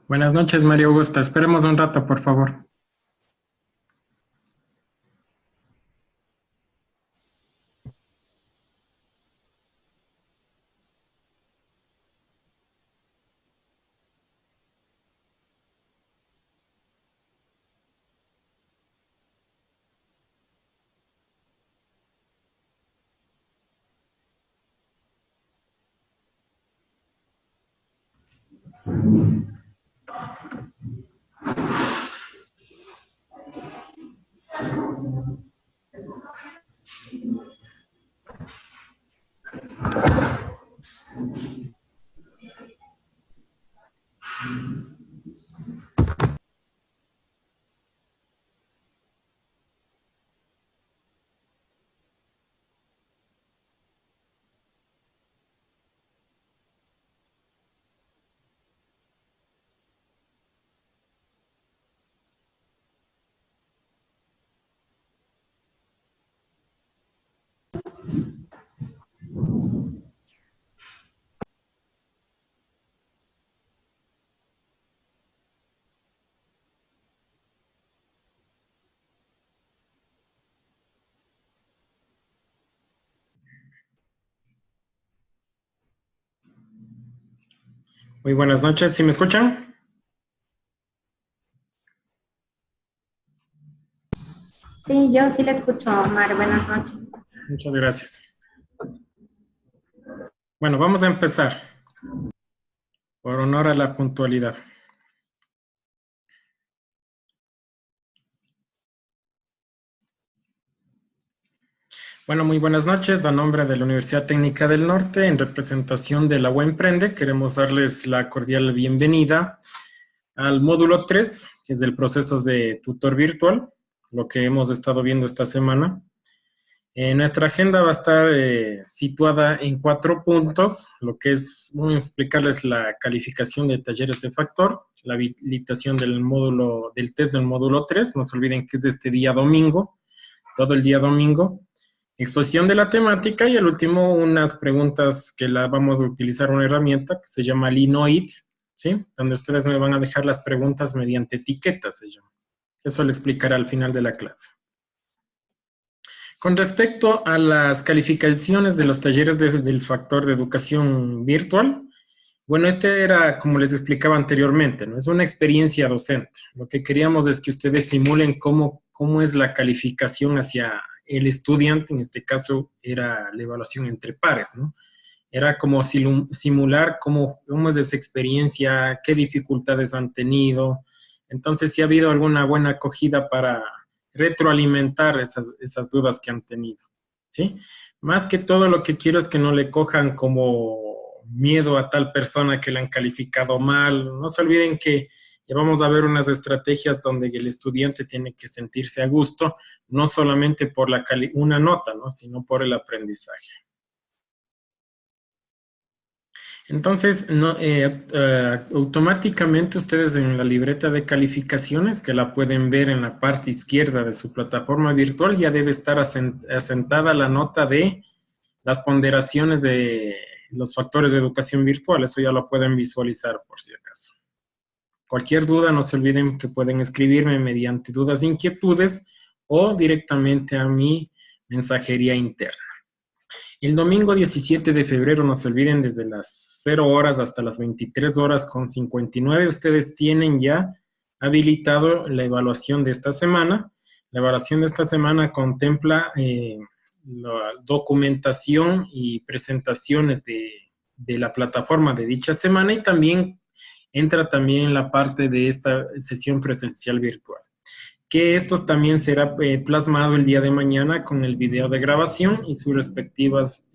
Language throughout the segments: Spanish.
Buenas noches, María Augusta. Esperemos un rato, por favor. Muy buenas noches. ¿Sí me escuchan? Sí, yo sí le escucho, Omar. Buenas noches. Muchas gracias. Bueno, vamos a empezar. Por honor a la puntualidad. Bueno, muy buenas noches. A nombre de la Universidad Técnica del Norte, en representación de la UEMprende, queremos darles la cordial bienvenida al módulo 3, que es del proceso de tutor virtual, lo que hemos estado viendo esta semana. Nuestra agenda va a estar situada en 4 puntos, lo que es, voy a explicarles la calificación de talleres de factor, la habilitación del módulo, del test del módulo 3, no se olviden que es de este día domingo, todo el día domingo, exposición de la temática y al último unas preguntas que la vamos a utilizar una herramienta que se llama Linoid, ¿sí? Donde ustedes me van a dejar las preguntas mediante etiquetas, se llama. Eso lo explicaré al final de la clase. Con respecto a las calificaciones de los talleres del factor de educación virtual, bueno, este era, como les explicaba anteriormente, ¿no? Es una experiencia docente. Lo que queríamos es que ustedes simulen cómo es la calificación hacia el estudiante, en este caso era la evaluación entre pares, ¿no? Era como simular cómo es esa experiencia, qué dificultades han tenido. Entonces, si ha habido alguna buena acogida para retroalimentar esas dudas que han tenido, ¿sí? Más que todo lo que quiero es que no le cojan como miedo a tal persona que le han calificado mal. No se olviden que ya vamos a ver unas estrategias donde el estudiante tiene que sentirse a gusto, no solamente por una nota, ¿no? Sino por el aprendizaje. Entonces, no, automáticamente ustedes en la libreta de calificaciones, que la pueden ver en la parte izquierda de su plataforma virtual, ya debe estar asentada la nota de las ponderaciones de los factores de educación virtual. Eso ya lo pueden visualizar por si acaso. Cualquier duda, no se olviden que pueden escribirme mediante dudas e inquietudes o directamente a mi mensajería interna. El domingo 17 de febrero, no se olviden, desde las 0 horas hasta las 23 horas con 59, ustedes tienen ya habilitado la evaluación de esta semana. La evaluación de esta semana contempla la documentación y presentaciones de la plataforma de dicha semana y también entra también la parte de esta sesión presencial virtual, que esto también será plasmado el día de mañana con el video de grabación y sus respectivas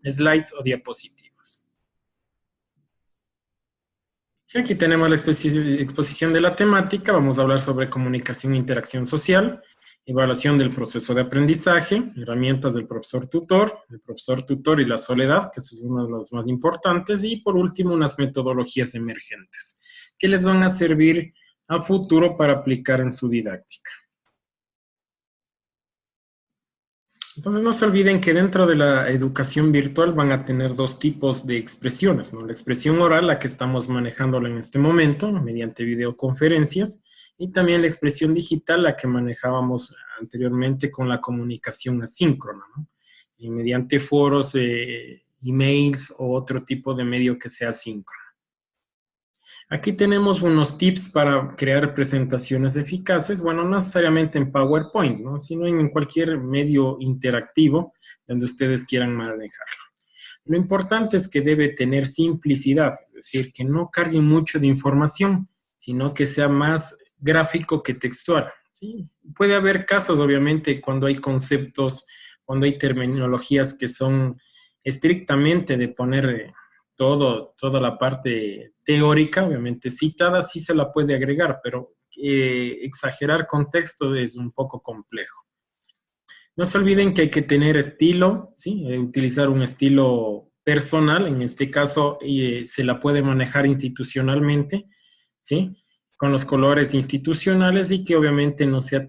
slides o diapositivas. Sí, aquí tenemos la exposición de la temática. Vamos a hablar sobre comunicación e interacción social, evaluación del proceso de aprendizaje, herramientas del profesor tutor, el profesor tutor y la soledad, que es uno de los más importantes, y por último unas metodologías emergentes que les van a servir a futuro para aplicar en su didáctica. Entonces no se olviden que dentro de la educación virtual van a tener dos tipos de expresiones, ¿no? La expresión oral, la que estamos manejándola en este momento, mediante videoconferencias, y también la expresión digital, la que manejábamos anteriormente con la comunicación asíncrona, ¿no? Y mediante foros, emails o otro tipo de medio que sea asíncrono. Aquí tenemos unos tips para crear presentaciones eficaces, bueno, no necesariamente en PowerPoint, ¿no? Sino en cualquier medio interactivo donde ustedes quieran manejarlo. Lo importante es que debe tener simplicidad, es decir, que no cargue mucho de información, sino que sea más gráfico que textual, ¿sí? Puede haber casos, obviamente, cuando hay conceptos, cuando hay terminologías que son estrictamente de poner toda la parte teórica, obviamente citada, sí se la puede agregar, pero exagerar contexto es un poco complejo. No se olviden que hay que tener estilo, ¿sí? Utilizar un estilo personal, en este caso se la puede manejar institucionalmente, ¿sí? Con los colores institucionales y que obviamente no sea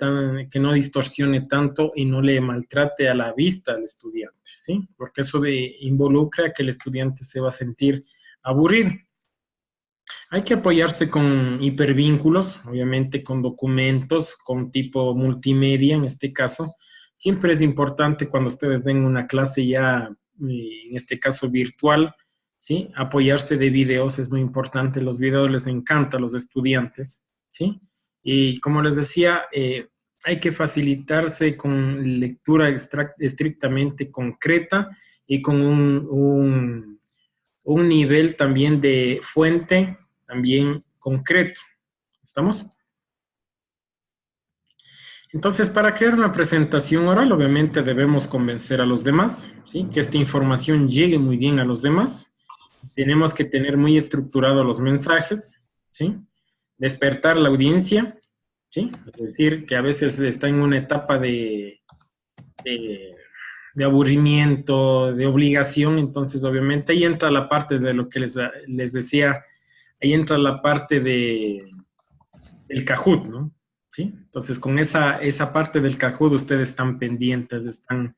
que no distorsione tanto y no le maltrate a la vista al estudiante, ¿sí? Porque eso involucra que el estudiante se va a sentir aburrido. Hay que apoyarse con hipervínculos, obviamente con documentos, con tipo multimedia en este caso. Siempre es importante cuando ustedes den una clase ya, en este caso virtual, ¿sí? Apoyarse de videos es muy importante. Los videos les encantan a los estudiantes, ¿sí? Y como les decía, hay que facilitarse con lectura estrictamente concreta y con un nivel también de fuente también concreto. ¿Estamos? Entonces, para crear una presentación oral, obviamente debemos convencer a los demás, ¿sí? Que esta información llegue muy bien a los demás. Tenemos que tener muy estructurados los mensajes, ¿sí? Despertar la audiencia, ¿sí? Es decir, que a veces está en una etapa de aburrimiento, de obligación, entonces obviamente ahí entra la parte de lo que les decía, ahí entra la parte del Kahoot, ¿no? ¿Sí? Entonces con esa parte del Kahoot ustedes están pendientes, están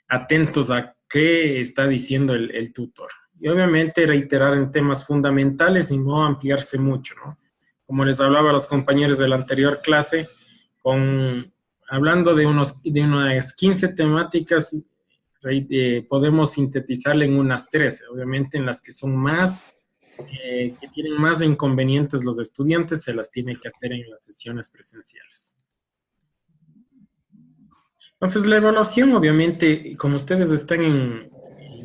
atentos a qué está diciendo el tutor. Y obviamente reiterar en temas fundamentales y no ampliarse mucho, ¿no? Como les hablaba a los compañeros de la anterior clase, hablando de unas 15 temáticas, podemos sintetizarle en unas 13, obviamente en las que son más, que tienen más inconvenientes los estudiantes, se las tiene que hacer en las sesiones presenciales. Entonces, la evaluación, obviamente, como ustedes están en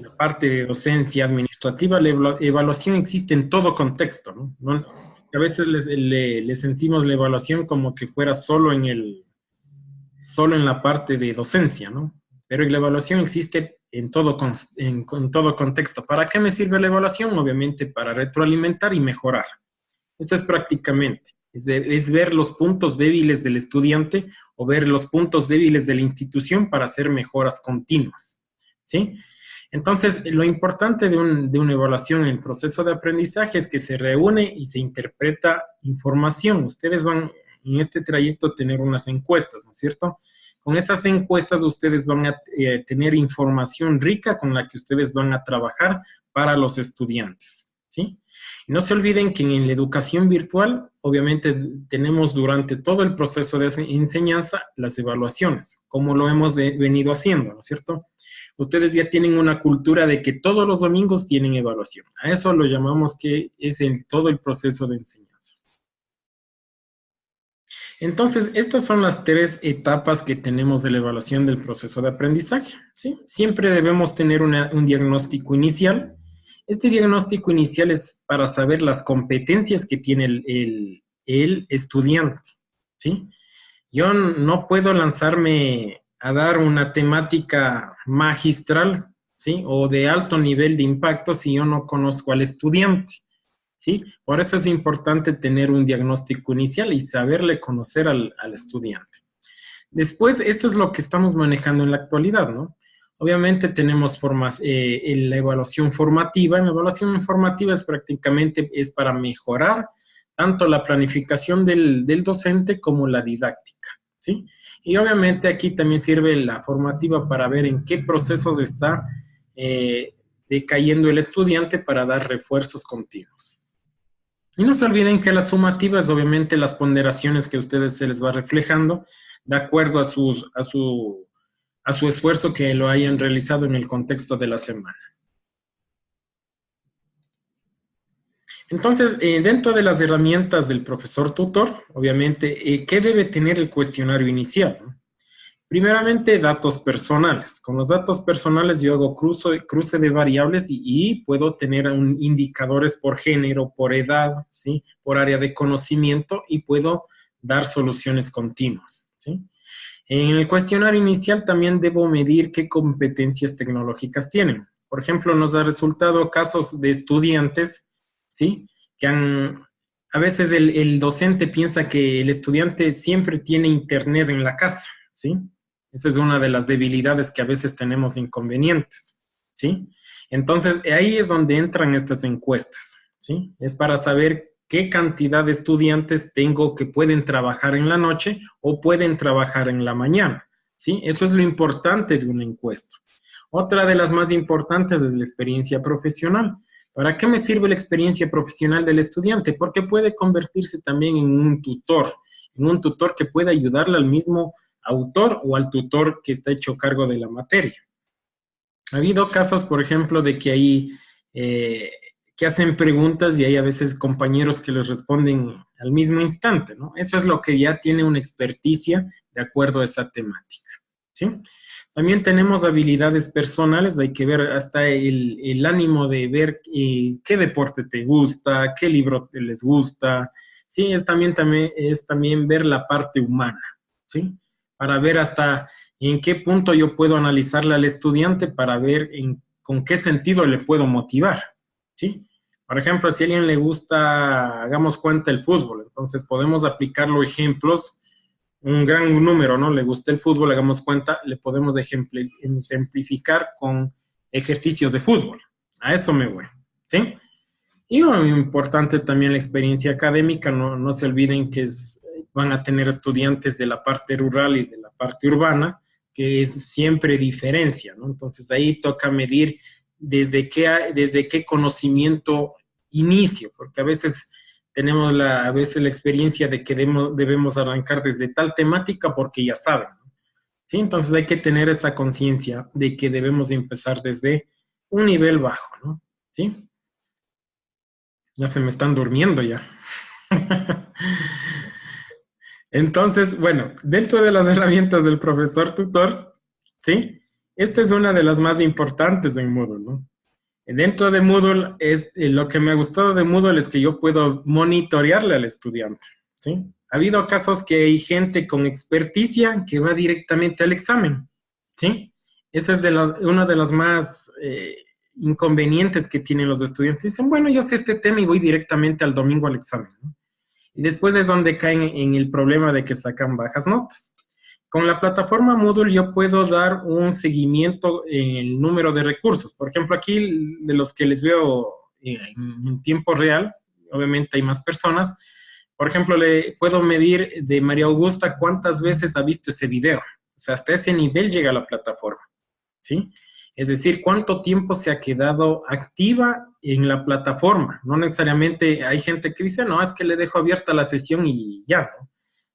la parte de docencia administrativa, la evaluación existe en todo contexto, ¿no? A veces le sentimos la evaluación como que fuera solo en la parte de docencia, ¿no? Pero la evaluación existe en todo contexto. ¿Para qué me sirve la evaluación? Obviamente para retroalimentar y mejorar. Eso es prácticamente. Es ver los puntos débiles del estudiante o ver los puntos débiles de la institución para hacer mejoras continuas, ¿sí? Entonces, lo importante de una evaluación en el proceso de aprendizaje es que se reúne y se interpreta información. Ustedes van en este trayecto tener unas encuestas, ¿no es cierto? Con esas encuestas ustedes van a tener información rica con la que ustedes van a trabajar para los estudiantes, ¿sí? Y no se olviden que en la educación virtual, obviamente, tenemos durante todo el proceso de enseñanza las evaluaciones, como lo hemos venido haciendo, ¿no es cierto? Ustedes ya tienen una cultura de que todos los domingos tienen evaluación. A eso lo llamamos que es todo el proceso de enseñanza. Entonces, estas son las 3 etapas que tenemos de la evaluación del proceso de aprendizaje, ¿sí? Siempre debemos tener un diagnóstico inicial. Este diagnóstico inicial es para saber las competencias que tiene el estudiante, ¿sí? Yo no puedo lanzarme a dar una temática magistral, ¿sí? O de alto nivel de impacto si yo no conozco al estudiante, ¿sí? Por eso es importante tener un diagnóstico inicial y saberle conocer al estudiante. Después, esto es lo que estamos manejando en la actualidad, ¿no? Obviamente tenemos la evaluación formativa. La evaluación formativa es para mejorar tanto la planificación del docente como la didáctica, ¿sí? Y obviamente aquí también sirve la formativa para ver en qué procesos está decayendo el estudiante para dar refuerzos continuos. Y no se olviden que la sumativa es obviamente las ponderaciones que a ustedes se les va reflejando de acuerdo a su esfuerzo que lo hayan realizado en el contexto de la semana. Entonces, dentro de las herramientas del profesor tutor, obviamente, ¿qué debe tener el cuestionario inicial? Primeramente, datos personales. Con los datos personales yo hago cruce de variables y puedo tener indicadores por género, por edad, ¿sí? Por área de conocimiento y puedo dar soluciones continuas, ¿sí? En el cuestionario inicial también debo medir qué competencias tecnológicas tienen. Por ejemplo, nos ha resultado casos de estudiantes, ¿sí? Que a veces el docente piensa que el estudiante siempre tiene internet en la casa, ¿sí? Esa es una de las debilidades que a veces tenemos inconvenientes, ¿sí? Entonces, ahí es donde entran estas encuestas, ¿sí? Es para saber qué cantidad de estudiantes tengo que pueden trabajar en la noche o pueden trabajar en la mañana, ¿sí? Eso es lo importante de una encuesta. Otra de las más importantes es la experiencia profesional. ¿Para qué me sirve la experiencia profesional del estudiante? Porque puede convertirse también en un tutor que puede ayudarle al mismo autor o al tutor que está hecho cargo de la materia. Ha habido casos, por ejemplo, de que hay que hacen preguntas y hay a veces compañeros que les responden al mismo instante, ¿no? Eso es lo que ya tiene una experticia de acuerdo a esa temática, ¿sí? También tenemos habilidades personales, hay que ver hasta el ánimo de ver qué deporte te gusta, qué libro les gusta, ¿sí? Es también ver la parte humana, ¿sí? Para ver hasta en qué punto yo puedo analizarle al estudiante para ver con qué sentido le puedo motivar, ¿sí? Por ejemplo, si a alguien le gusta, hagamos cuenta, el fútbol, entonces podemos aplicarlo ejemplos, un gran número, ¿no? Le gusta el fútbol, hagamos cuenta, le podemos ejemplificar con ejercicios de fútbol. A eso me voy, ¿sí? Y muy importante también la experiencia académica, no se olviden que van a tener estudiantes de la parte rural y de la parte urbana, que es siempre diferencia, ¿no? Entonces ahí toca medir desde qué conocimiento inicio, porque a veces tenemos la experiencia de que debemos arrancar desde tal temática porque ya saben, ¿no? ¿Sí? Entonces hay que tener esa conciencia de que debemos empezar desde un nivel bajo, ¿no? ¿Sí? Ya se me están durmiendo ya. Entonces, bueno, dentro de las herramientas del profesor tutor, ¿sí? Esta es una de las más importantes en Moodle, ¿no? Dentro de Moodle, lo que me ha gustado de Moodle es que yo puedo monitorearle al estudiante, ¿sí? Ha habido casos que hay gente con experticia que va directamente al examen, ¿sí? Esa es una de las más inconvenientes que tienen los estudiantes. Dicen, bueno, yo sé este tema y voy directamente al domingo al examen, ¿no? Y después es donde caen en el problema de que sacan bajas notas. Con la plataforma Moodle yo puedo dar un seguimiento en el número de recursos. Por ejemplo, aquí de los que les veo en tiempo real, obviamente hay más personas. Por ejemplo, le puedo medir de María Augusta cuántas veces ha visto ese video. O sea, hasta ese nivel llega la plataforma, ¿sí? Es decir, cuánto tiempo se ha quedado activa en la plataforma. No necesariamente hay gente que dice, no, es que le dejo abierta la sesión y ya, ¿no?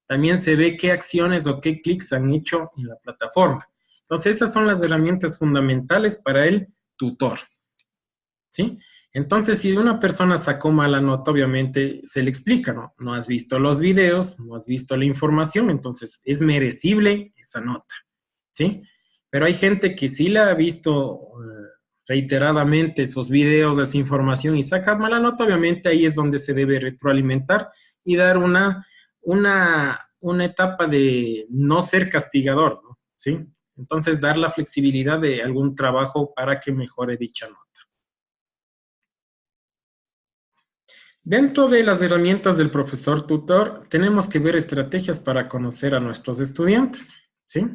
También se ve qué acciones o qué clics han hecho en la plataforma. Entonces, esas son las herramientas fundamentales para el tutor, ¿sí? Entonces, si una persona sacó mala nota, obviamente se le explica, ¿no? No has visto los videos, no has visto la información, entonces es merecible esa nota, ¿sí? Pero hay gente que sí la ha visto reiteradamente esos videos, esa información y saca mala nota, obviamente ahí es donde se debe retroalimentar y dar una etapa de no ser castigador, ¿no? ¿Sí? Entonces, dar la flexibilidad de algún trabajo para que mejore dicha nota. Dentro de las herramientas del profesor tutor, tenemos que ver estrategias para conocer a nuestros estudiantes, ¿sí?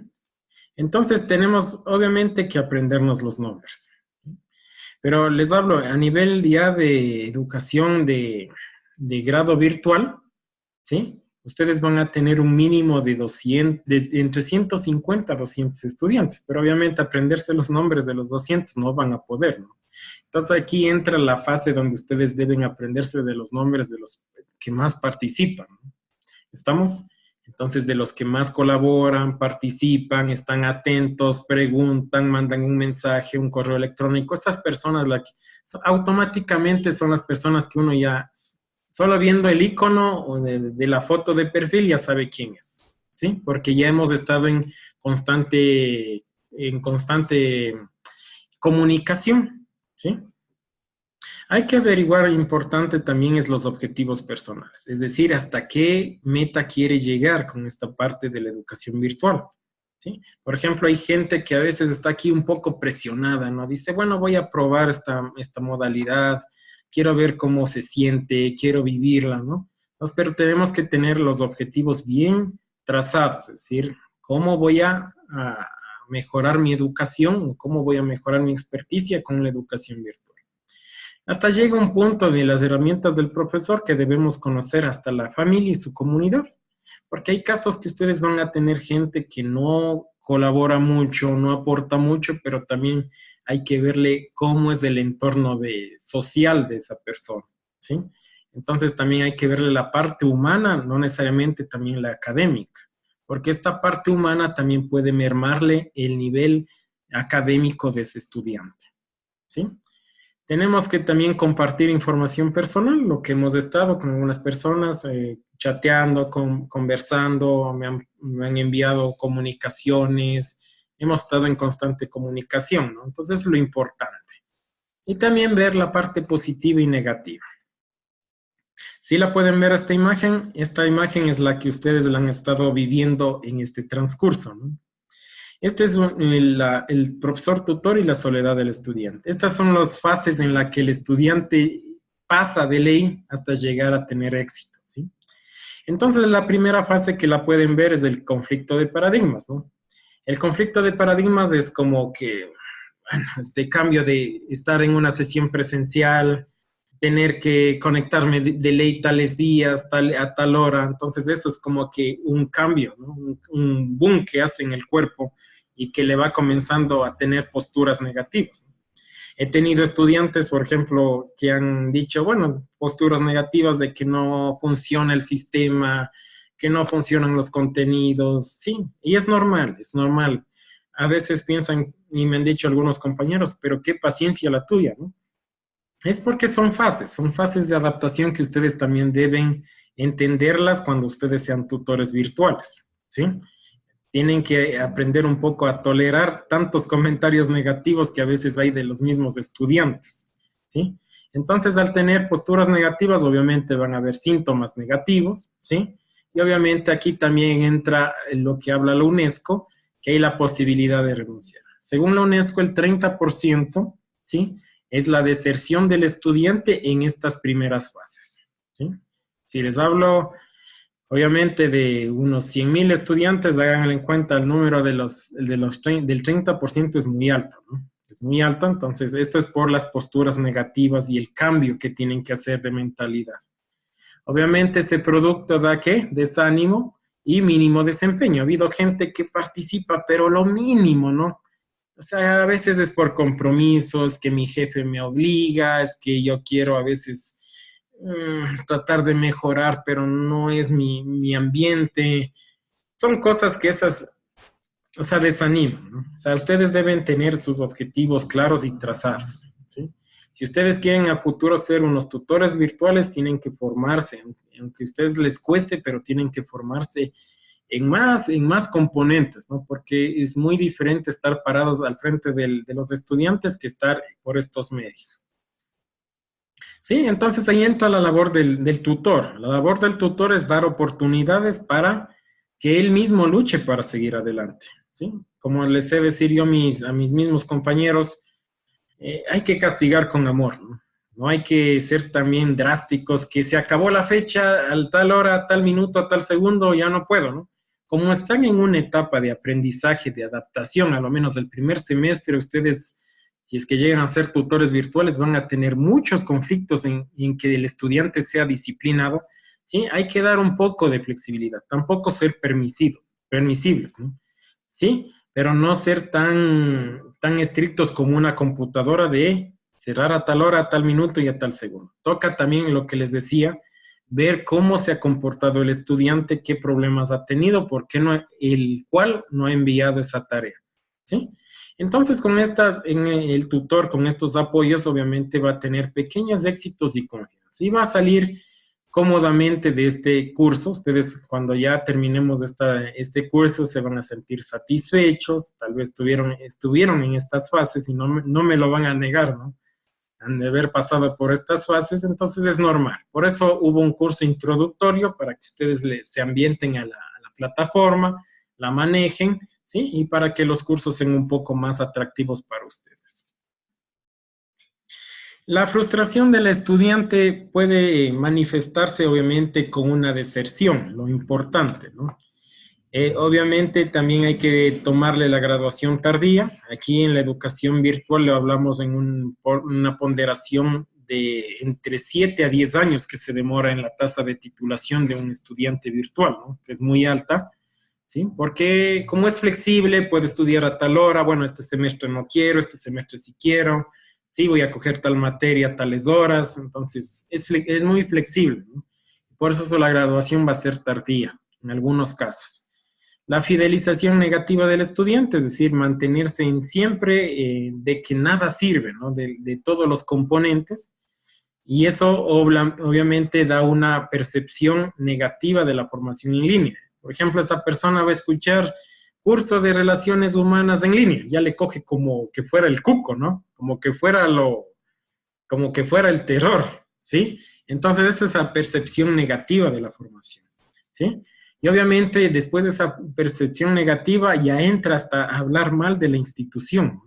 Entonces, tenemos obviamente que aprendernos los nombres. Pero les hablo a nivel ya de educación de grado virtual, ¿sí? ustedes van a tener un mínimo de 200, entre 150 a 200 estudiantes, pero obviamente aprenderse los nombres de los 200 no van a poder, ¿no? Entonces aquí entra la fase donde ustedes deben aprenderse de los nombres de los que más participan, ¿no? ¿Estamos? Entonces, de los que más colaboran, participan, están atentos, preguntan, mandan un mensaje, un correo electrónico, esas personas automáticamente son las personas que uno ya, solo viendo el icono o de la foto de perfil, ya sabe quién es, ¿sí? Porque ya hemos estado en constante comunicación, ¿sí? Hay que averiguar, importante también es los objetivos personales, es decir, hasta qué meta quiere llegar con esta parte de la educación virtual, ¿sí? Por ejemplo, hay gente que a veces está aquí un poco presionada, ¿no? Dice, bueno, voy a probar esta modalidad, quiero ver cómo se siente, quiero vivirla, ¿no? Entonces, pero tenemos que tener los objetivos bien trazados, es decir, cómo voy a mejorar mi educación, cómo voy a mejorar mi experticia con la educación virtual. Hasta llega un punto de las herramientas del profesor que debemos conocer hasta la familia y su comunidad, porque hay casos que ustedes van a tener gente que no colabora mucho, no aporta mucho, pero también hay que verle cómo es el entorno social de esa persona, ¿sí? Entonces también hay que verle la parte humana, no necesariamente también la académica, porque esta parte humana también puede mermarle el nivel académico de ese estudiante, ¿sí? Tenemos que también compartir información personal, lo que hemos estado con algunas personas, chateando, conversando, me han enviado comunicaciones, hemos estado en constante comunicación, ¿no? Entonces es lo importante. Y también ver la parte positiva y negativa. Si la pueden ver esta imagen es la que ustedes la han estado viviendo en este transcurso, ¿no? Este es el profesor tutor y la soledad del estudiante. Estas son las fases en las que el estudiante pasa de ley hasta llegar a tener éxito, ¿sí? Entonces, la primera fase que la pueden ver es el conflicto de paradigmas, ¿no? El conflicto de paradigmas es como que, bueno, este cambio de estar en una sesión presencial, tener que conectarme de ley tales días, a tal hora. Entonces, eso es como que un cambio, ¿no? Un boom que hace en el cuerpo y que le va comenzando a tener posturas negativas. He tenido estudiantes, por ejemplo, que han dicho, bueno, posturas negativas de que no funciona el sistema, que no funcionan los contenidos, sí, y es normal, es normal. A veces piensan, y me han dicho algunos compañeros, pero qué paciencia la tuya, ¿no? Es porque son fases de adaptación que ustedes también deben entenderlas cuando ustedes sean tutores virtuales, ¿sí? Tienen que aprender un poco a tolerar tantos comentarios negativos que a veces hay de los mismos estudiantes, ¿sí? Entonces, al tener posturas negativas, obviamente van a haber síntomas negativos, ¿sí? Y obviamente aquí también entra lo que habla la UNESCO, que hay la posibilidad de renunciar. Según la UNESCO, el 30%, ¿sí?, es la deserción del estudiante en estas primeras fases, ¿sí? Si les hablo, obviamente, de unos 100,000 estudiantes, hagan en cuenta el número del 30% es muy alto, ¿no? Es muy alto, entonces esto es por las posturas negativas y el cambio que tienen que hacer de mentalidad. Obviamente ese producto da, ¿qué? Desánimo y mínimo desempeño. Ha habido gente que participa, pero lo mínimo, ¿no? O sea, a veces es por compromisos, que mi jefe me obliga, es que yo quiero a veces tratar de mejorar, pero no es mi ambiente. Son cosas que esas, o sea, desaniman, ¿no? O sea, ustedes deben tener sus objetivos claros y trazados, ¿sí? Si ustedes quieren a futuro ser unos tutores virtuales, tienen que formarse, aunque a ustedes les cueste, pero tienen que formarse en más componentes, ¿no? Porque es muy diferente estar parados al frente de los estudiantes que estar por estos medios. Sí, entonces ahí entra la labor del tutor. La labor del tutor es dar oportunidades para que él mismo luche para seguir adelante, ¿sí? Como les sé decir yo a mis mismos compañeros, hay que castigar con amor, ¿no? No hay que ser también drásticos, que se acabó la fecha, a tal hora, a tal minuto, a tal segundo, ya no puedo, ¿no? Como están en una etapa de aprendizaje, de adaptación, a lo menos el primer semestre, ustedes, si es que llegan a ser tutores virtuales, van a tener muchos conflictos en que el estudiante sea disciplinado. ¿sí? Hay que dar un poco de flexibilidad, tampoco ser permisibles, ¿no? ¿Sí? Pero no ser tan estrictos como una computadora de cerrar a tal hora, a tal minuto y a tal segundo. Toca también lo que les decía, ver cómo se ha comportado el estudiante, qué problemas ha tenido, por qué no, el cual no ha enviado esa tarea, ¿sí? Entonces, en el tutor, con estos apoyos, obviamente va a tener pequeños éxitos y confianza. Y va a salir cómodamente de este curso. Ustedes, cuando ya terminemos este curso, se van a sentir satisfechos. Tal vez estuvieron en estas fases y no me lo van a negar, ¿no? Han de haber pasado por estas fases, entonces es normal. Por eso hubo un curso introductorio para que ustedes se ambienten a la plataforma, la manejen, ¿sí? Y para que los cursos sean un poco más atractivos para ustedes. La frustración del estudiante puede manifestarse obviamente con una deserción, lo importante, ¿no? Obviamente también hay que tomarle la graduación tardía. Aquí en la educación virtual lo hablamos en una ponderación de entre 7 a 10 años que se demora en la tasa de titulación de un estudiante virtual, ¿no? Que es muy alta, ¿sí? Porque como es flexible, puede estudiar a tal hora, bueno, este semestre no quiero, este semestre sí quiero, sí, voy a coger tal materia a tales horas, entonces es muy flexible, ¿no? Por eso la graduación va a ser tardía en algunos casos. La fidelización negativa del estudiante, es decir, mantenerse en siempre de que nada sirve, ¿no? De todos los componentes, y eso obviamente da una percepción negativa de la formación en línea. Por ejemplo, esa persona va a escuchar curso de relaciones humanas en línea, ya le coge como que fuera el cuco, ¿no? Como que fuera el terror, ¿sí? Entonces, esa es la percepción negativa de la formación, ¿sí? Y obviamente después de esa percepción negativa ya entra hasta hablar mal de la institución.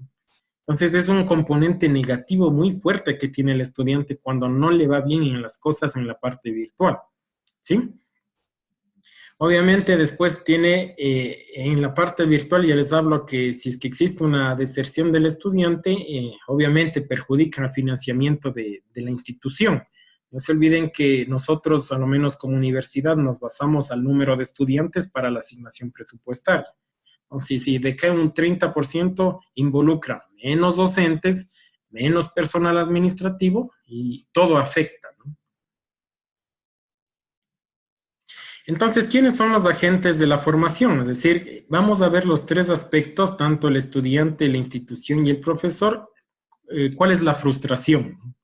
Entonces es un componente negativo muy fuerte que tiene el estudiante cuando no le va bien en las cosas en la parte virtual, ¿sí? Obviamente después tiene en la parte virtual, ya les hablo que si es que existe una deserción del estudiante, obviamente perjudica el financiamiento de la institución. No se olviden que nosotros, a lo menos como universidad, nos basamos al número de estudiantes para la asignación presupuestaria. Entonces, si decae un 30%, involucra menos docentes, menos personal administrativo y todo afecta, ¿no? Entonces, ¿quiénes son los agentes de la formación? Es decir, vamos a ver los tres aspectos, tanto el estudiante, la institución y el profesor. ¿Cuál es la frustración?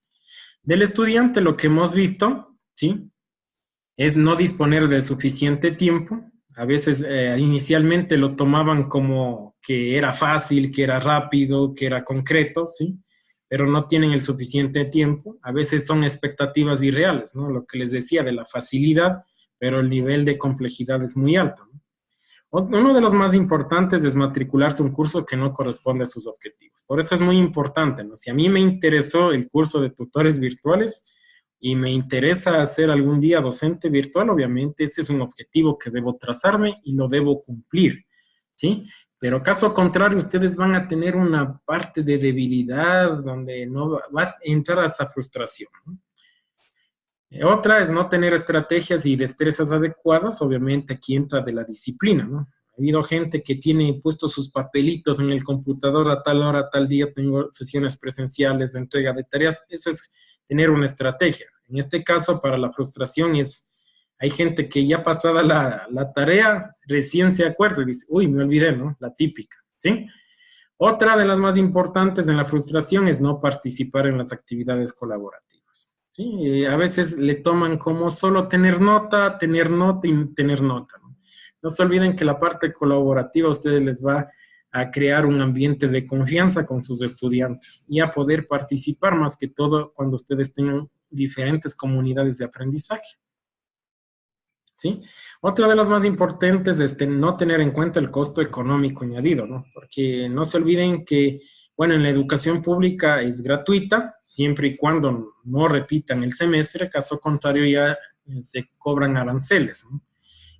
Del estudiante, lo que hemos visto, ¿sí? Es no disponer de suficiente tiempo. A veces inicialmente lo tomaban como que era fácil, que era rápido, que era concreto, ¿sí? Pero no tienen el suficiente tiempo. A veces son expectativas irreales, ¿no? Lo que les decía de la facilidad, pero el nivel de complejidad es muy alto, ¿no? Uno de los más importantes es matricularse a un curso que no corresponde a sus objetivos. Por eso es muy importante, ¿no? Si a mí me interesó el curso de tutores virtuales y me interesa ser algún día docente virtual, obviamente ese es un objetivo que debo trazarme y lo debo cumplir, ¿sí? Pero caso contrario, ustedes van a tener una parte de debilidad donde no va a entrar a esa frustración, ¿no? Otra es no tener estrategias y destrezas adecuadas. Obviamente aquí entra de la disciplina, ¿no? Ha habido gente que tiene puestos sus papelitos en el computador a tal hora, tal día tengo sesiones presenciales de entrega de tareas. Eso es tener una estrategia. En este caso, para la frustración hay gente que ya pasada la tarea, recién se acuerda y dice, uy, me olvidé, ¿no? La típica, ¿sí? Otra de las más importantes en la frustración es no participar en las actividades colaborativas. Sí, a veces le toman como solo tener nota y tener nota, ¿no? No se olviden que la parte colaborativa a ustedes les va a crear un ambiente de confianza con sus estudiantes y a poder participar más que todo cuando ustedes tengan diferentes comunidades de aprendizaje, ¿sí? Otra de las más importantes es no tener en cuenta el costo económico añadido, ¿no? Porque no se olviden que bueno, en la educación pública es gratuita, siempre y cuando no repitan el semestre, caso contrario ya se cobran aranceles, ¿no?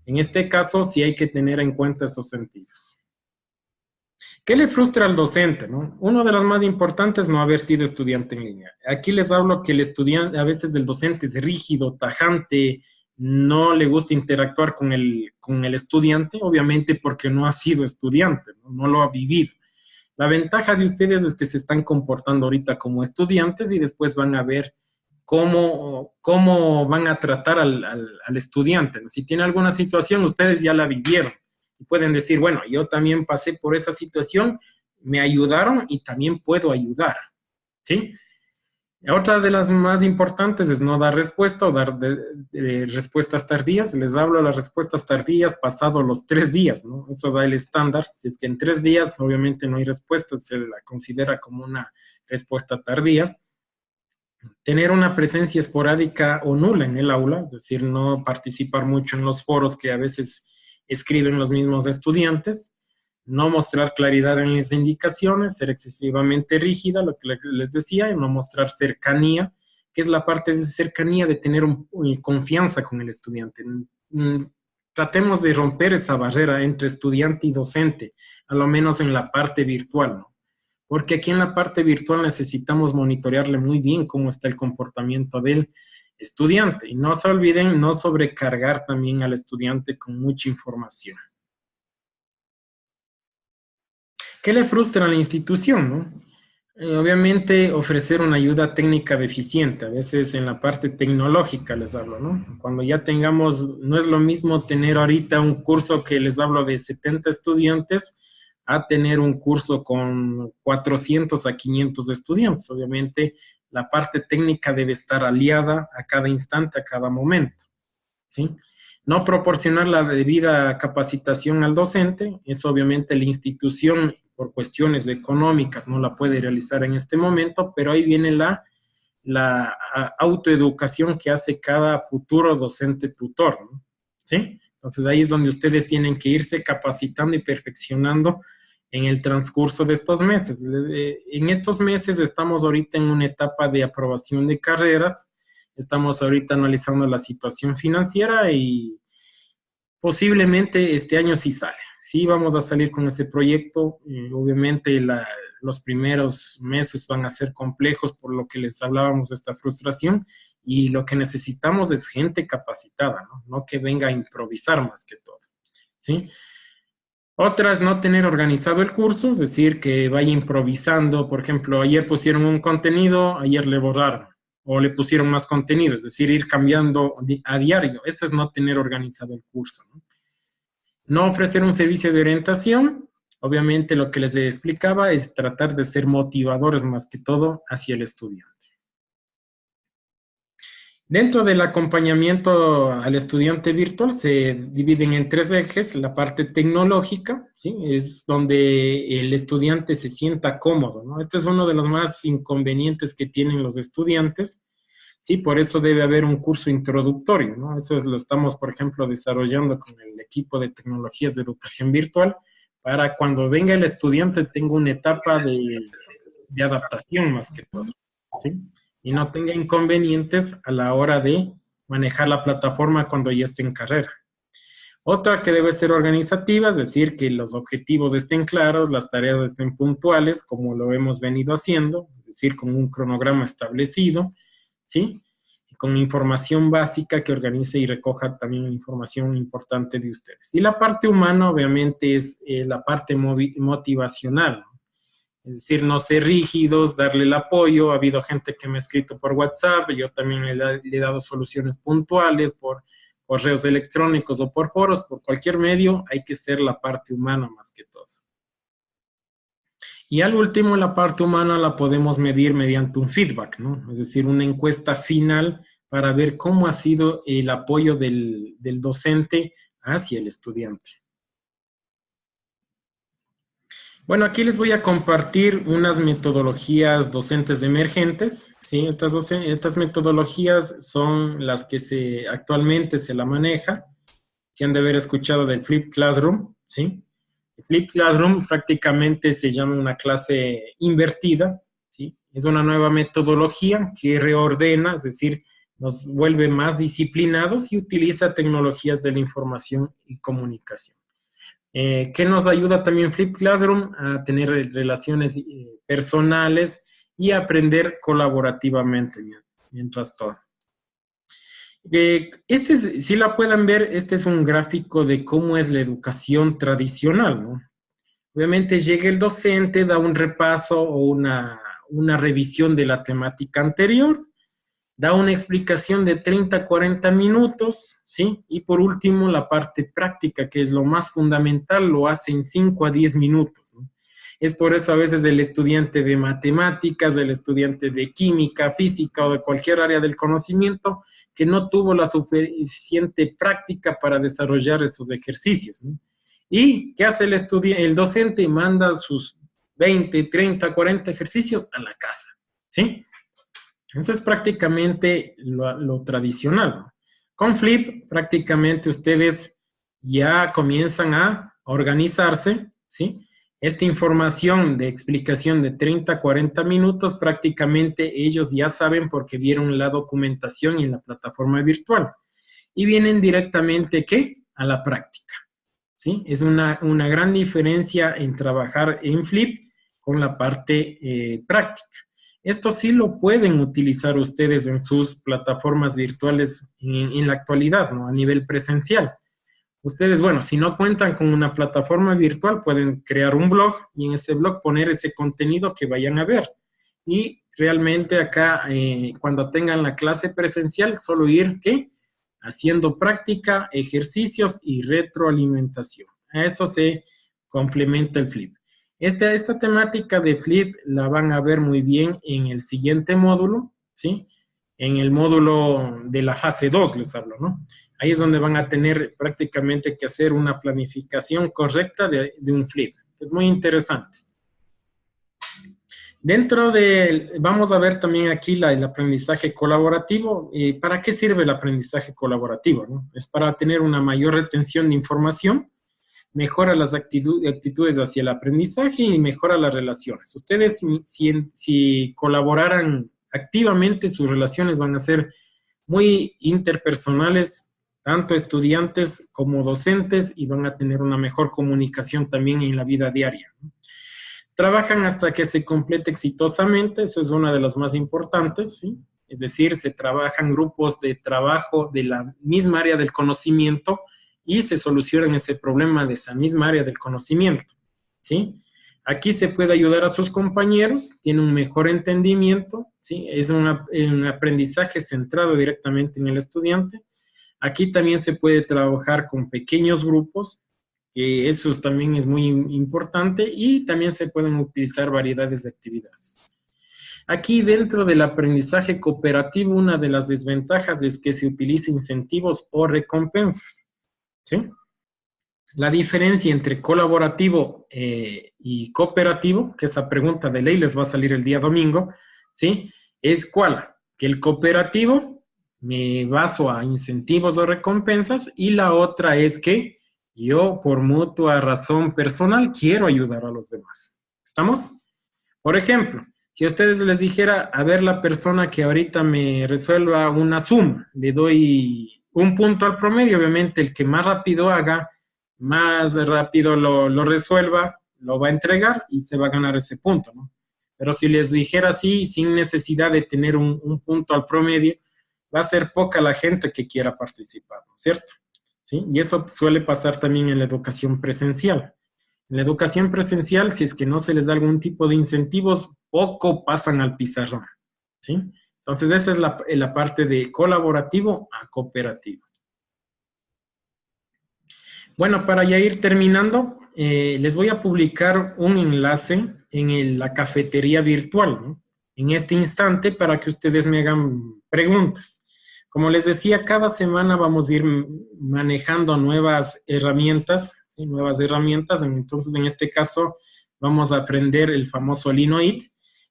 En este caso sí hay que tener en cuenta esos sentidos. ¿Qué le frustra al docente, no? Uno de los más importantes es no haber sido estudiante en línea. Aquí les hablo que el estudiante, a veces el docente es rígido, tajante, no le gusta interactuar con el estudiante, obviamente porque no ha sido estudiante, no lo ha vivido. La ventaja de ustedes es que se están comportando ahorita como estudiantes y después van a ver cómo van a tratar al estudiante. Si tiene alguna situación, ustedes ya la vivieron. Y pueden decir, bueno, yo también pasé por esa situación, me ayudaron y también puedo ayudar. ¿Sí? Otra de las más importantes es no dar respuesta o dar respuestas tardías. Les hablo de las respuestas tardías pasados los 3 días, ¿no? Eso da el estándar. Si es que en 3 días obviamente no hay respuesta, se la considera como una respuesta tardía. Tener una presencia esporádica o nula en el aula, es decir, no participar mucho en los foros que a veces escriben los mismos estudiantes. No mostrar claridad en las indicaciones, ser excesivamente rígida, lo que les decía, y no mostrar cercanía, que es la parte de cercanía de tener confianza con el estudiante. Tratemos de romper esa barrera entre estudiante y docente, a lo menos en la parte virtual, ¿no? Porque aquí en la parte virtual necesitamos monitorearle muy bien cómo está el comportamiento del estudiante. Y no se olviden no sobrecargar también al estudiante con mucha información. ¿Qué le frustra a la institución, no? Obviamente ofrecer una ayuda técnica deficiente, a veces en la parte tecnológica les hablo, ¿no? Cuando ya tengamos, no es lo mismo tener ahorita un curso que les hablo de 70 estudiantes a tener un curso con 400 a 500 estudiantes. Obviamente la parte técnica debe estar aliada a cada instante, a cada momento, ¿sí? No proporcionar la debida capacitación al docente, eso obviamente la institución por cuestiones económicas no la puede realizar en este momento, pero ahí viene la autoeducación que hace cada futuro docente tutor, ¿no? ¿Sí? Entonces ahí es donde ustedes tienen que irse capacitando y perfeccionando en el transcurso de estos meses. En estos meses estamos ahorita en una etapa de aprobación de carreras, estamos ahorita analizando la situación financiera y posiblemente este año sí sale. Sí vamos a salir con ese proyecto. Obviamente los primeros meses van a ser complejos por lo que les hablábamos de esta frustración y lo que necesitamos es gente capacitada, ¿no? No que venga a improvisar más que todo, ¿sí? Otra es no tener organizado el curso, es decir, que vaya improvisando. Por ejemplo, ayer pusieron un contenido, ayer le borraron o le pusieron más contenido, es decir, ir cambiando a diario. Eso es no tener organizado el curso, ¿no? No ofrecer un servicio de orientación. Obviamente lo que les explicaba es tratar de ser motivadores más que todo hacia el estudiante. Dentro del acompañamiento al estudiante virtual se dividen en 3 ejes. La parte tecnológica, ¿sí? Es donde el estudiante se sienta cómodo, ¿no? Este es uno de los más inconvenientes que tienen los estudiantes, ¿sí? Por eso debe haber un curso introductorio, ¿no? Eso lo estamos, por ejemplo, desarrollando con el equipo de tecnologías de educación virtual para cuando venga el estudiante tenga una etapa de adaptación más que todo, ¿sí? Y no tenga inconvenientes a la hora de manejar la plataforma cuando ya esté en carrera. Otra que debe ser organizativa, es decir, que los objetivos estén claros, las tareas estén puntuales, como lo hemos venido haciendo, es decir, con un cronograma establecido, ¿sí? Y con información básica que organice y recoja también información importante de ustedes. Y la parte humana, obviamente, es la parte motivacional, ¿no? Es decir, no ser rígidos, darle el apoyo. Ha habido gente que me ha escrito por WhatsApp, yo también le he dado soluciones puntuales por correos electrónicos o por foros, por cualquier medio. Hay que ser la parte humana más que todo. Y al último, la parte humana la podemos medir mediante un feedback, ¿no? Es decir, una encuesta final para ver cómo ha sido el apoyo del docente hacia el estudiante. Bueno, aquí les voy a compartir unas metodologías docentes emergentes, ¿sí? Estas metodologías son las que actualmente se la maneja. Se han de haber escuchado del Flip Classroom, ¿sí? El Flip Classroom prácticamente se llama una clase invertida, ¿sí? Es una nueva metodología que reordena, es decir, nos vuelve más disciplinados y utiliza tecnologías de la información y comunicación. Que nos ayuda también Flip Classroom a tener relaciones personales y a aprender colaborativamente mientras todo. Si la pueden ver, este es un gráfico de cómo es la educación tradicional, ¿no? Obviamente llega el docente, da un repaso o una revisión de la temática anterior, da una explicación de 30 a 40 minutos, ¿sí? Y por último, la parte práctica, que es lo más fundamental, lo hace en 5 a 10 minutos, ¿no? Es por eso a veces el estudiante de matemáticas, el estudiante de química, física o de cualquier área del conocimiento que no tuvo la suficiente práctica para desarrollar esos ejercicios, ¿no? ¿Y qué hace el docente? Manda sus 20, 30, 40 ejercicios a la casa, ¿sí? Eso es prácticamente lo tradicional, ¿no? Con Flip, prácticamente ustedes ya comienzan a organizarse, ¿sí? Esta información de explicación de 30 a 40 minutos, prácticamente ellos ya saben porque vieron la documentación en la plataforma virtual. Y vienen directamente, ¿qué? A la práctica, ¿sí? Es una gran diferencia en trabajar en Flip con la parte práctica. Esto sí lo pueden utilizar ustedes en sus plataformas virtuales en la actualidad, ¿no? A nivel presencial. Ustedes, bueno, si no cuentan con una plataforma virtual, pueden crear un blog y en ese blog poner ese contenido que vayan a ver. Y realmente acá, cuando tengan la clase presencial, solo ir, ¿qué? Haciendo práctica, ejercicios y retroalimentación. A eso se complementa el Flip. Esta temática de Flip la van a ver muy bien en el siguiente módulo, ¿sí? En el módulo de la fase 2 les hablo, ¿no? Ahí es donde van a tener prácticamente que hacer una planificación correcta de un Flip. Es muy interesante. Vamos a ver también aquí el aprendizaje colaborativo. ¿Para qué sirve el aprendizaje colaborativo, no? Es para tener una mayor retención de información, mejora las actitudes hacia el aprendizaje y mejora las relaciones. Ustedes, si colaboraran activamente, sus relaciones van a ser muy interpersonales, tanto estudiantes como docentes, y van a tener una mejor comunicación también en la vida diaria, ¿no? Trabajan hasta que se complete exitosamente, eso es una de las más importantes, ¿sí? Es decir, se trabajan grupos de trabajo de la misma área del conocimiento y se solucionan ese problema de esa misma área del conocimiento, ¿sí? Aquí se puede ayudar a sus compañeros, tiene un mejor entendimiento, ¿sí? Es un aprendizaje centrado directamente en el estudiante. Aquí también se puede trabajar con pequeños grupos, eso también es muy importante, y también se pueden utilizar variedades de actividades. Aquí dentro del aprendizaje cooperativo, una de las desventajas es que se utiliza incentivos o recompensas, ¿sí? La diferencia entre colaborativo y cooperativo, que esa pregunta de ley les va a salir el día domingo, ¿sí? Es cuál, que el cooperativo me baso a incentivos o recompensas, y la otra es que yo por mutua razón personal quiero ayudar a los demás. ¿Estamos? Por ejemplo, si a ustedes les dijera, a ver, la persona que ahorita me resuelva una suma, le doy un punto al promedio, obviamente el que más rápido haga, más rápido lo resuelva, lo va a entregar y se va a ganar ese punto, ¿no? Pero si les dijera así, sin necesidad de tener un punto al promedio, va a ser poca la gente que quiera participar, ¿no es cierto? ¿Sí? Y eso suele pasar también en la educación presencial. En la educación presencial, si es que no se les da algún tipo de incentivos, poco pasan al pizarrón, ¿sí? Entonces, esa es la parte de colaborativo a cooperativo. Bueno, para ya ir terminando, les voy a publicar un enlace en la cafetería virtual, ¿no? En este instante, para que ustedes me hagan preguntas. Como les decía, cada semana vamos a ir manejando nuevas herramientas, ¿sí? Nuevas herramientas. Entonces, en este caso, vamos a aprender el famoso Linoid.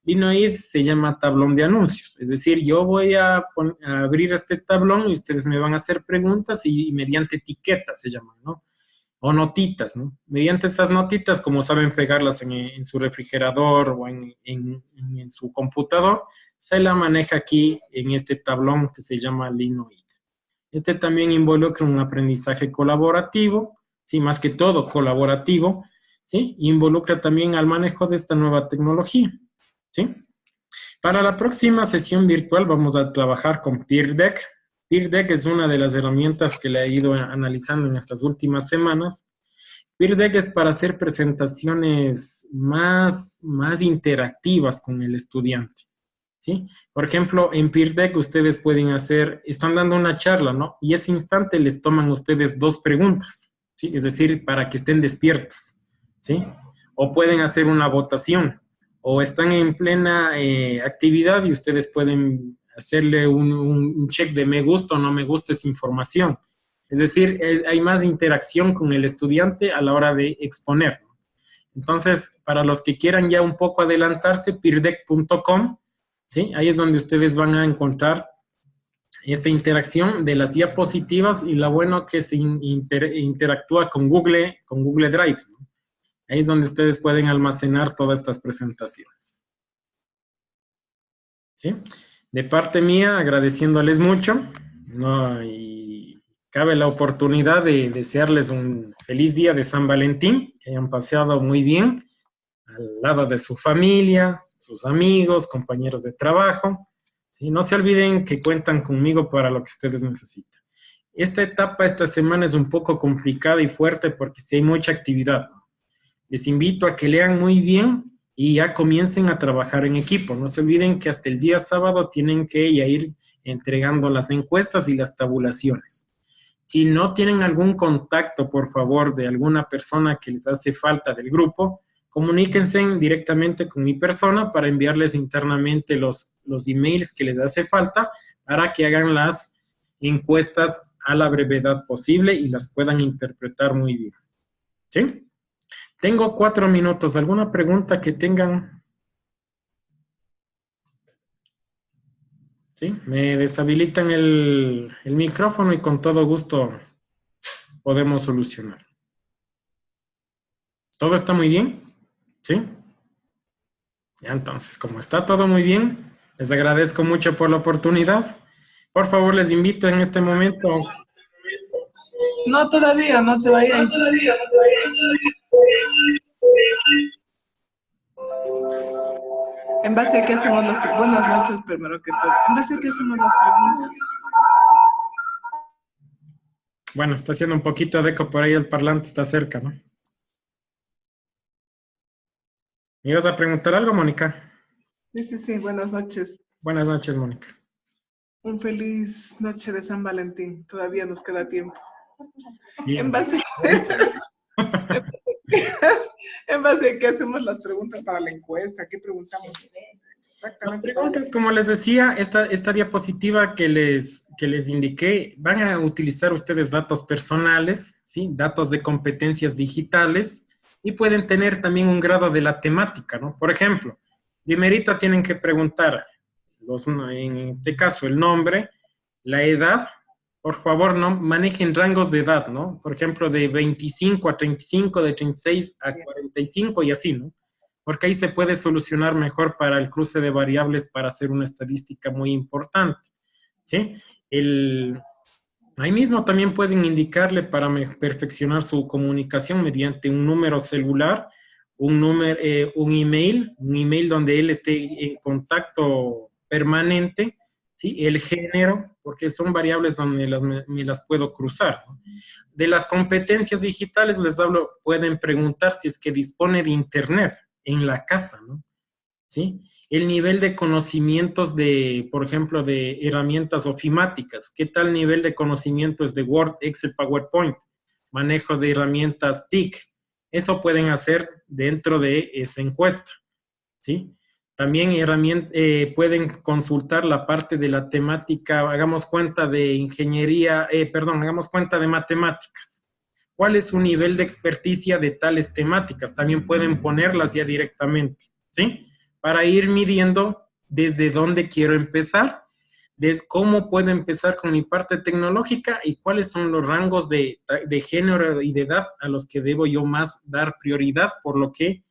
Linoid se llama tablón de anuncios. Es decir, yo voy a abrir este tablón y ustedes me van a hacer preguntas y mediante etiquetas se llaman, ¿no? O notitas, ¿no? Mediante esas notitas, como saben pegarlas en su refrigerador o en su computador, se la maneja aquí en este tablón que se llama Linoid. Este también involucra un aprendizaje colaborativo, sí, más que todo colaborativo, ¿sí? Involucra también al manejo de esta nueva tecnología, ¿sí? Para la próxima sesión virtual vamos a trabajar con Peer Deck, Peer Deck es una de las herramientas que le he ido analizando en estas últimas semanas. Peer Deck es para hacer presentaciones más interactivas con el estudiante, ¿sí? Por ejemplo, en Peer Deck ustedes pueden están dando una charla, ¿no? Y ese instante les toman ustedes 2 preguntas, ¿sí? Es decir, para que estén despiertos, ¿sí? O pueden hacer una votación, o están en plena actividad y ustedes pueden hacerle un check de me gusta o no me gusta esa información. Es decir, hay más interacción con el estudiante a la hora de exponer. Entonces, para los que quieran ya un poco adelantarse, peerdeck.com, ¿sí? Ahí es donde ustedes van a encontrar esta interacción de las diapositivas y lo bueno que se interactúa con Google Drive, ¿no? Ahí es donde ustedes pueden almacenar todas estas presentaciones, ¿sí? De parte mía, agradeciéndoles mucho, ¿no? Y cabe la oportunidad de desearles un feliz día de San Valentín, que hayan pasado muy bien al lado de su familia, sus amigos, compañeros de trabajo. ¿Sí? No se olviden que cuentan conmigo para lo que ustedes necesitan. Esta etapa, esta semana es un poco complicada y fuerte porque sí hay mucha actividad. Les invito a que lean muy bien y ya comiencen a trabajar en equipo. No se olviden que hasta el día sábado tienen que ya ir entregando las encuestas y las tabulaciones. Si no tienen algún contacto, por favor, de alguna persona que les hace falta del grupo, comuníquense directamente con mi persona para enviarles internamente los emails que les hace falta para que hagan las encuestas a la brevedad posible y las puedan interpretar muy bien. ¿Sí? Tengo 4 minutos. ¿Alguna pregunta que tengan? ¿Sí? Me deshabilitan el micrófono y con todo gusto podemos solucionar. ¿Todo está muy bien? ¿Sí? Ya, entonces, como está todo muy bien, les agradezco mucho por la oportunidad. Por favor, les invito en este momento. No, todavía, no te vayas. No, todavía, no te vayas. En base a qué hacemos las preguntas. Buenas noches, primero que todo. En base a qué hacemos las preguntas. Bueno, está haciendo un poquito de eco por ahí, el parlante está cerca, ¿no? ¿Me ibas a preguntar algo, Mónica? Sí, buenas noches. Buenas noches, Mónica. Un feliz noche de San Valentín. Todavía nos queda tiempo. Sí. En base a qué hacemos las preguntas para la encuesta, ¿qué preguntamos? Las preguntas, como les decía, esta diapositiva que les indiqué, van a utilizar ustedes datos personales, ¿sí? Datos de competencias digitales, y pueden tener también un grado de la temática, ¿no? Por ejemplo, primerito tienen que preguntar, en este caso, el nombre, la edad. Por favor, no manejen rangos de edad, ¿no? Por ejemplo, de 25 a 35, de 36 a 45 y así, ¿no? Porque ahí se puede solucionar mejor para el cruce de variables para hacer una estadística muy importante, ¿sí? Ahí mismo también pueden indicarle para perfeccionar su comunicación mediante un número celular, un email donde él esté en contacto permanente, ¿sí? El género, porque son variables donde me las puedo cruzar, ¿no? De las competencias digitales les hablo, pueden preguntar si es que dispone de internet en la casa, ¿no? ¿Sí? El nivel de conocimientos de, por ejemplo, de herramientas ofimáticas. ¿Qué tal nivel de conocimientos de Word, Excel, PowerPoint? Manejo de herramientas TIC. Eso pueden hacer dentro de esa encuesta, ¿sí? También pueden consultar la parte de la temática, hagamos cuenta de hagamos cuenta de matemáticas. ¿Cuál es su nivel de experticia de tales temáticas? También pueden ponerlas ya directamente, ¿sí? Para ir midiendo desde dónde quiero empezar, desde cómo puedo empezar con mi parte tecnológica y cuáles son los rangos de género y de edad a los que debo yo más dar prioridad, por lo que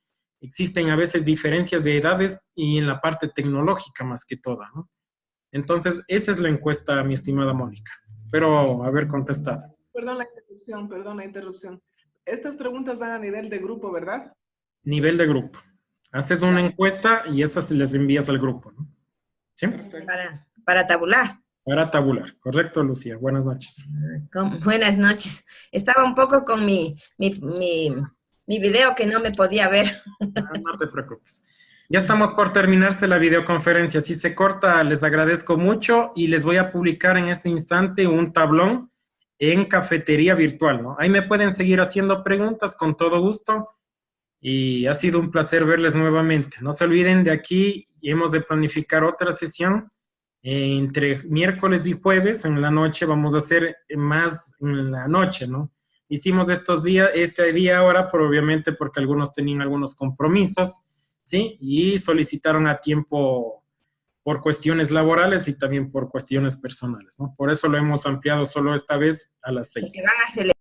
existen a veces diferencias de edades y en la parte tecnológica más que toda, ¿no? Entonces, esa es la encuesta, mi estimada Mónica. Espero haber contestado. Perdón la interrupción. Estas preguntas van a nivel de grupo, ¿verdad? Nivel de grupo. Haces una encuesta y esas les envías al grupo, ¿no? ¿Sí? Para tabular. Para tabular. ¿Correcto, Lucía? Buenas noches. Buenas noches. Estaba un poco con mi video que no me podía ver. No te preocupes. Ya estamos por terminarse la videoconferencia. Si se corta, les agradezco mucho y les voy a publicar en este instante un tablón en cafetería virtual, ¿no? Ahí me pueden seguir haciendo preguntas con todo gusto y ha sido un placer verles nuevamente. No se olviden, de aquí hemos de planificar otra sesión entre miércoles y jueves en la noche. Vamos a hacer más en la noche, ¿no? Hicimos este día ahora, pero obviamente porque algunos tenían algunos compromisos, ¿sí? Y solicitaron a tiempo por cuestiones laborales y también por cuestiones personales, ¿no? Por eso lo hemos ampliado solo esta vez a las 6. Porque van a celebrar.